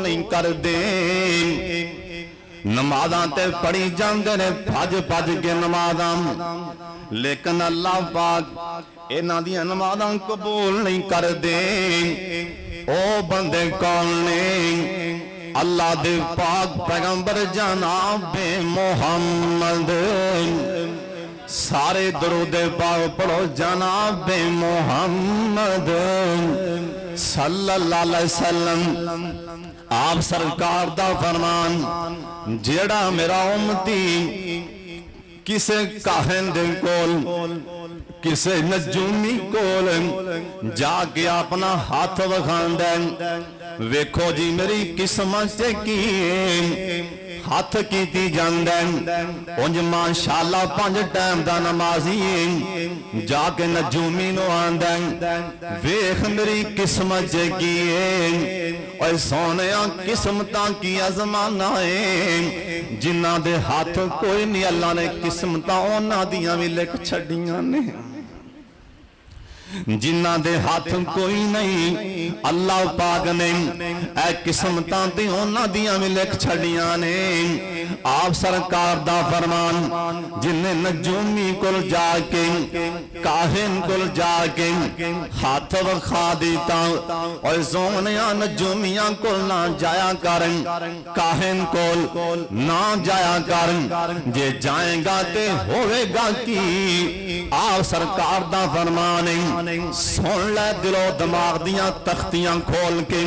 नहीं करदे। नमाज़ां ते पढ़ी जांदे ने भज भज के नमाज़ां, लेकिन अल्लाह पाक इन्हां दियां नमाज़ां कबूल नहीं करदे। ओ बंदे कौन ने? अल्लाह दे पाक पैगंबर जनाब मोहम्मद। सारे दरूद पाक पढ़ो जनाब मोहम्मद सल्लल्लाहु अलैहि वसल्लम। आप सरकार दा फरमान, जेड़ा मेरा उम्मती किसे काहिन दे कोल, किसे नजूमी कोल जाके अपना हाथ वखांदा, वेखो जी मेरी किस्मत से की हाथ की जांदा। उंज माशाअल्लाह 5 टाइम दा नमाजी जाके नजूमी नो आंदा, वेख मेरी किस्मत से की और सोने किस्मतां की अजमाना है। जिन्हां दे हाथ कोई नहीं, अल्लाह ने किस्मतां उन्हां दियां भी लिख छड़ियां ने। जिन्हां दे हाथ कोई नहीं, अल्लाह पाक ने ऐ किस्मतां ते उन्हां दियां भी लिख छड़ियां ने। आप सरकार दा फरमान, जिन्हें नजूमी कोल जाके काहिन कोल जाके हाथ वखा दिता, और सोनिया नजूमियां कोल ना जाया कर, काहिन कोल ना जाया कर, जे जाएगा ते होवेगा की। आप सरकार दा फरमान, सुन ले दिलो दिमाग दियां तख्तियां खोल के,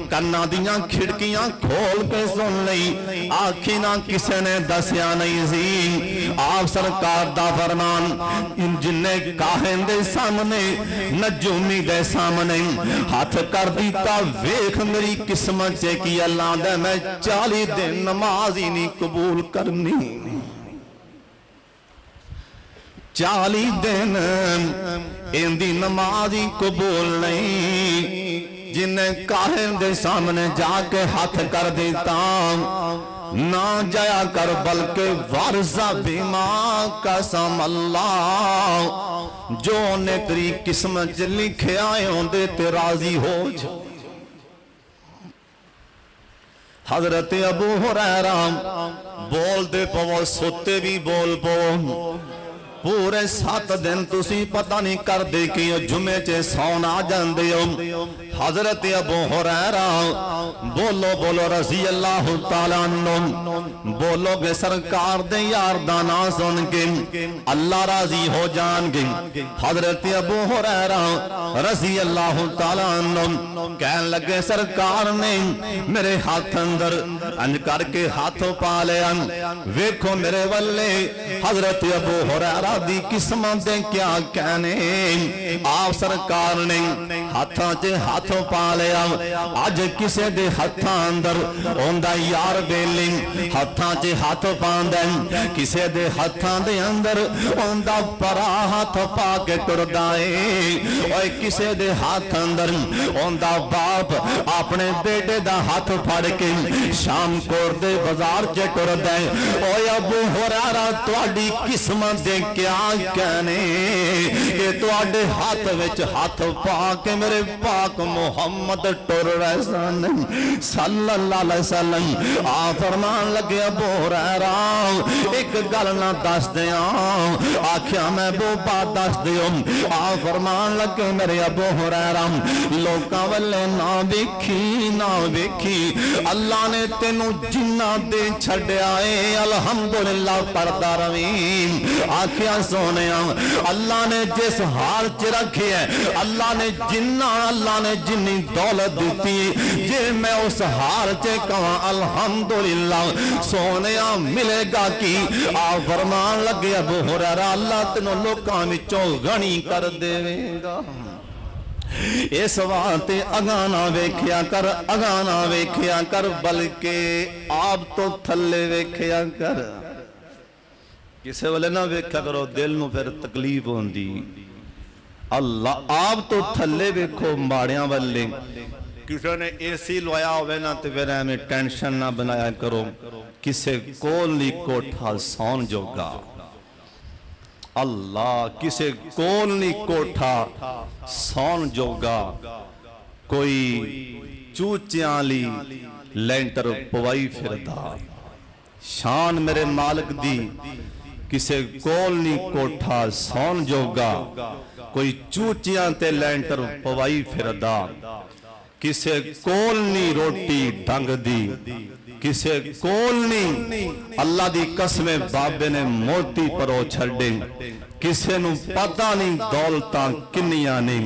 कन्ना दियां खिड़कियां खोल के सुन लई। आखी ना किसे ने दसिया नहीं सी। आप सरकार दा फरमान, जिन्हें काहिन दे सामने नजूमी दे सामने हाथ कर दिता, वेख मेरी किस्मत से की अल्लाह दे मैं 40 दिन नमाज ही नहीं कबूल करनी। 40 दिन इंदी नमाज ही कबूल नहीं। जिन्हें काहिन दे सामने जाके हाथ कर देता, ना जाया कर, बल्कि वारसा बीमा कसम अल्लाह, जो ने तेरी किस्मत च लिखे आए होंदे ते राजी हो जा। हजरत अबू हुरैरा बोलते पवो, सोते भी बोल पवो। पूरे 7 दिन तुसी पता नहीं करदे कि जुमे च सौन आ जांदे हो। हजरत अबू हुरैरा बोलो बोलो रज़ी अल्लाह तआला अन्हु, बोलोगे सरकार दे यार दा नाम सुन के अल्लाह राजी हो जाएंगे। हजरत अबू हुरैरा रज़ी अल्लाह तआला अन्हु कहने लगे, सरकार ने मेरे हाथ अंदर अंज करके हाथों पा लिया, वेखो मेरे वल्ले। हजरत अबू हुरैरा दी किस्मत दे क्या कहने। आप सरकार ने हाथां च हाथों पा लिया। अज किसे दे हाथां अंदर ओंदा यार बेली, हाथां च हाथ पांदा, किसे दे हाथां दे अंदर ओंदा परा हाथ पा के टुरदा है। और किसे दे हाथ अंदर ओंदा बाप अपने बेटे दा हाथ फड़ के शाम कोर दे बाजार च टुरदा है। ओए अबू हुरैरा तुहाडी किस्मत दे क्या कहने कि तुहाडे हाथ विच हाथ पा के मेरे पाक मुहम्मद टुर रहे सन सल्लल्लाहु अलैहि वसल्लम। आ फरमान लगे अबू हुरैरा एक गल ना दस दिया। आख्या मैं बोबा दस दियो। आ फरमान लगे मेरे अबू हुरैरा लोकां वल्ले ना वेखी ना वेखी, अल्लाह ने तेनू जिन्ना दे छड्या है अल्हम्दुलिल्लाह पढ़दा रवी। आख्या सोने अल्लाह ने जिस हाल च रखे है, अल्लाह ने जिन्ना अल्लाह ने जिन्नी दौलत दी, जे मैं उस हाल च कहा अल्हम्दुलिल्लाह सोने मिलेगा कि। आ फरमान लगे अबू हुरैरा अल्लाह तेनों लोकां विचों गनी कर देवेगा। इस वास्ते अगाना वेख्या कर, अगाना वेख्या कर, बल्कि आप तो थल्ले वेख्या कर। किसे वाले ना वेख्या करो, दिल नूं फिर तकलीफ होंदी। अल्लाह आप तो थल्ले वेखो माड़ियां वाले। किसी ने एसी लवाया होवे ना तो फिर एवें टेंशन ना बनाया करो। किसे कोल नहीं कोठा सौन जोगा, अल्लाह किसे कोल नहीं कोठा सौन जोगा। कोई ਚੂਚਿਆਂ ਲਈ ਲੈਂਟਰ ਪਵਾਈ ਫਿਰਦਾ। ਸ਼ਾਨ ਮੇਰੇ ਮਾਲਕ ਦੀ ਕਿਸੇ ਕੋਲ ਨਹੀਂ ਕੋਠਾ ਸੌਣ ਜੋਗਾ, ਕੋਈ ਚੂਚਿਆਂ ਤੇ ਲੈਂਟਰ ਪਵਾਈ ਫਿਰਦਾ। ਕਿਸੇ ਕੋਲ ਨਹੀਂ ਰੋਟੀ ਢੰਗ ਦੀ, ਕਿਸੇ ਕੋਲ ਨਹੀਂ। ਅੱਲਾ ਦੀ ਕਸਮੇ ਬਾਬੇ ਨੇ ਮੋਤੀ ਪਰੋ ਛੱਡੇ। ਕਿਸੇ ਨੂੰ ਪਤਾ ਨਹੀਂ ਦੌਲਤਾਂ ਕਿੰਨੀਆਂ ਨੇ,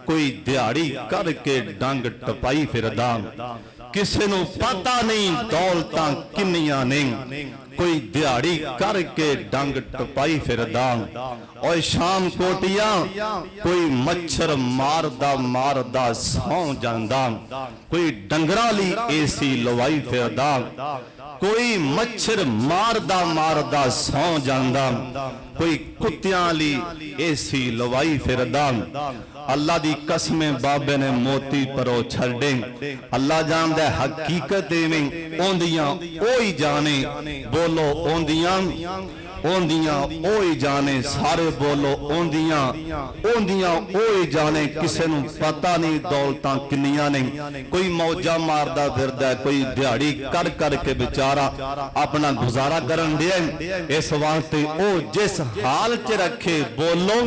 ਕੋਈ ਦਿਹਾੜੀ ਕਰਕੇ ਡੰਗ ਟਪਾਈ ਫਿਰਦਾ। ਕਿਸੇ ਨੂੰ ਪਤਾ ਨਹੀਂ ਦੌਲਤਾਂ ਕਿੰਨੀਆਂ ਨੇ, ਕੋਈ ਦਿਹਾੜੀ ਕਰਕੇ ਡੰਗ ਟਪਾਈ ਫਿਰਦਾ। ਓਏ ਸ਼ਾਮ ਕੋਟੀਆਂ ਕੋਈ ਮੱਛਰ ਮਾਰਦਾ ਮਾਰਦਾ ਸੌਂ ਜਾਂਦਾ, ਕੋਈ ਡੰਗਰਾਂ ਲਈ ਏਸੀ ਲਵਾਈ ਫਿਰਦਾ। ਕੋਈ ਮੱਛਰ ਮਾਰਦਾ ਮਾਰਦਾ ਸੌਂ ਜਾਂਦਾ, ਕੋਈ ਕੁੱਤਿਆਂ ਲਈ ਏਸੀ ਲਵਾਈ ਫਿਰਦਾ। ਅੱਲਾ ਦੀ ਕਸਮੇ ਬਾਬੇ ਨੇ ਮੋਤੀ ਪਰੋ ਛੱਡੇ। ਅੱਲਾ ਜਾਣਦਾ ਹਕੀਕਤ ਐਵੇਂ ਆਉਂਦੀਆਂ ਉਹੀ ਜਾਣੇ, ਬੋਲੋ ਆਉਂਦੀਆਂ ਆਉਂਦੀਆਂ ਉਹੀ ਜਾਣੇ। ਸਾਰੇ ਬੋਲੋ ਆਉਂਦੀਆਂ ਆਉਂਦੀਆਂ ਉਹੀ ਜਾਣੇ। ਕਿਸੇ ਨੂੰ ਪਤਾ ਨਹੀਂ ਦੌਲਤਾਂ ਕਿੰਨੀਆਂ ਨੇ, ਕੋਈ ਮੌਜਾਂ ਮਾਰਦਾ ਫਿਰਦਾ, ਕੋਈ ਦਿਹਾੜੀ ਕਰ ਕਰਕੇ ਵਿਚਾਰਾ ਆਪਣਾ ਗੁਜ਼ਾਰਾ ਕਰਨ ਦਿਆ। ਇਸ ਵਾਸਤੇ ਉਹ ਜਿਸ ਹਾਲ 'ਚ ਰੱਖੇ, ਬੋਲੋ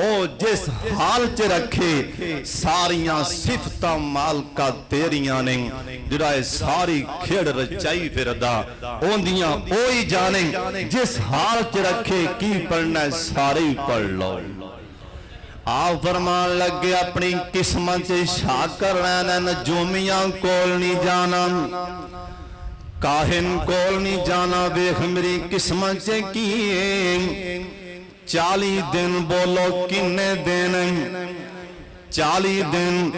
ਉਹ ਜਿਸ ਹਾਲ 'ਚ ਰੱਖੇ, ਸਾਰੀਆਂ ਸਿਫਤਾਂ ਮਾਲਕਾ ਤੇਰੀਆਂ ਨੇ। ਜਿਹੜਾ ਇਹ ਸਾਰੀ ਖੇਡ ਰਚਾਈ ਫਿਰਦਾ, ਆਉਂਦੀਆਂ ਉਹੀ ਜਾਣੇ। ਜਿਸ ਹਾਲ 'ਚ ਰੱਖੇ ਕੀ ਪੜਨਾ ਸਾਰੇ ਹੀ ਪੜ ਲਓ। ਆਪ ਫਰਮਾਨ ਲੱਗੇ ਆਪਣੀ ਕਿਸਮਤ 'ਚ ਸ਼ਾ ਕਰਨਾ, ਨਜੂਮੀਆਂ ਕੋਲ ਨਹੀਂ ਜਾਣਾ, ਕਾਹਿਨ ਕੋਲ ਨਹੀਂ ਜਾਣਾ। ਵੇਖ ਮੇਰੀ ਕਿਸਮਤ 'ਚ ਕੀ ਏ। 40 ਦਿਨ ਬੋਲੋ ਕਿੰਨੇ ਦਿਨ, 40 ਦਿਨ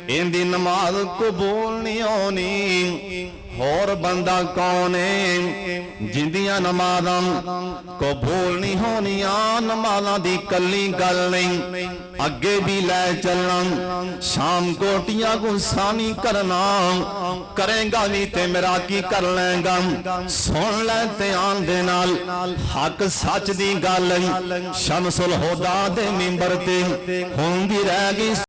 ਇਹਦੀ ਨਮਾਜ਼ ਕਬੂਲ ਨਹੀਂ ਹੋਣੀ। ਹੋਰ ਬੰਦਾ ਕੌਣ ਏ ਜਿੰਦੀਆਂ ਨਮਾਜ਼ਾਂ ਕਬੂਲ ਨਹੀਂ ਹੋਣੀਆਂ। ਨਮਾਜ਼ਾਂ ਦੀ ਕੱਲੀ ਗੱਲ ਨਹੀਂ, ਅੱਗੇ ਵੀ ਲੈ ਚੱਲਣਾ। ਸ਼ਾਮ ਕੋਟੀਆਂ ਗੁੱਸਾ ਨਹੀਂ ਕਰਨਾ, ਕਰੇਗਾ ਵੀ ਤੇ ਮੇਰਾ ਕੀ ਕਰ ਲੈਗਾ। ਸੁਣ ਲੈ ਧਿਆਨ ਦੇ ਨਾਲ, ਹੱਕ ਸੱਚ ਦੀ ਗੱਲ। ਸ਼ਮਸੁਲ ਹੁਦਾ ਦੇ ਮਿੰਬਰ ਤੇ ਹੁੰਦੀ ਰਹਿ ਗਈ